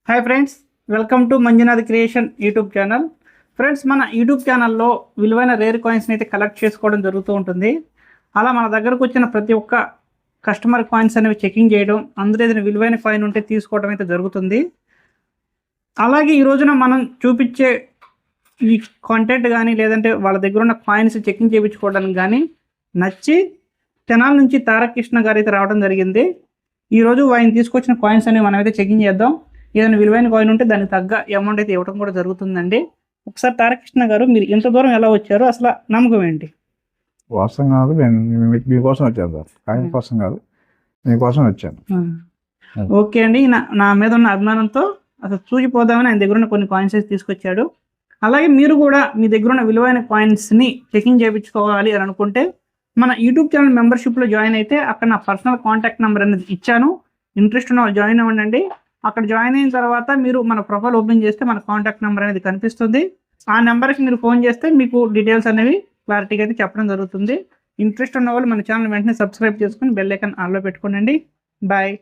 Hi friends, welcome to Manjunath creation YouTube channel. Friends, మన YouTube ఛానల్లో విలువైన రేర్ కాయిన్స్ని అయితే కలెక్ట్ చేసుకోవడం జరుగుతూ ఉంటుంది. అలా మన దగ్గరకు వచ్చిన ప్రతి ఒక్క కస్టమర్ కాయిన్స్ అనేవి చెకింగ్ చేయడం, అందులో ఏదైనా విలువైన కాయిన్ ఉంటే తీసుకోవడం అయితే జరుగుతుంది. అలాగే ఈ రోజున మనం చూపించే ఈ కాంటెంట్ కానీ లేదంటే వాళ్ళ దగ్గర ఉన్న కాయిన్స్ చెకింగ్ చేయించుకోవడానికి కానీ నచ్చి తెనాల నుంచి తారక కృష్ణ గారు అయితే రావడం జరిగింది. ఈరోజు ఆయన తీసుకొచ్చిన కాయిన్స్ అనేవి మనం అయితే చెకింగ్ చేద్దాం. ఏదైనా విలువైన కాయిన్ ఉంటే దానికి తగ్గ అమౌంట్ అయితే ఇవ్వడం కూడా జరుగుతుందండి. ఒకసారి తారకృష్ణ గారు, మీరు ఇంత దూరం ఎలా వచ్చారో అసలు నమ్మకం ఏంటి? వాస్తవం కాదు, నేను మీకోసం వచ్చాను సార్. కాయిన్ కోసం కాదు, మీకోసం వచ్చాను. ఓకే అండి, నా మీద ఉన్న అభిమానంతో అసలు చూసిపోదామని ఆయన దగ్గర ఉన్న కొన్ని కాయిన్స్ అయితే తీసుకొచ్చాడు. అలాగే మీరు కూడా మీ దగ్గర ఉన్న విలువైన కాయిన్స్ని చెకింగ్ చేయించుకోవాలి అని అనుకుంటే మన యూట్యూబ్ ఛానల్ మెంబర్షిప్లో జాయిన్ అయితే అక్కడ నా పర్సనల్ కాంటాక్ట్ నెంబర్ అనేది ఇచ్చాను. ఇంట్రెస్ట్ ఉన్న వాళ్ళు జాయిన్ అవ్వండి. అక్కడ జాయిన్ అయిన తర్వాత మీరు మన ప్రొఫైల్ ఓపెన్ చేస్తే మన కాంటాక్ట్ నెంబర్ అనేది కనిపిస్తుంది. ఆ నెంబర్కి మీరు ఫోన్ చేస్తే మీకు డీటెయిల్స్ అనేవి క్లారిటీగా అయితే చెప్పడం జరుగుతుంది. ఇంట్రెస్ట్ ఉన్న వాళ్ళు మన ఛానల్ వెంటనే సబ్స్క్రైబ్ చేసుకుని బెల్ ఐకాన్ ఆన్లో పెట్టుకోండి. బాయ్.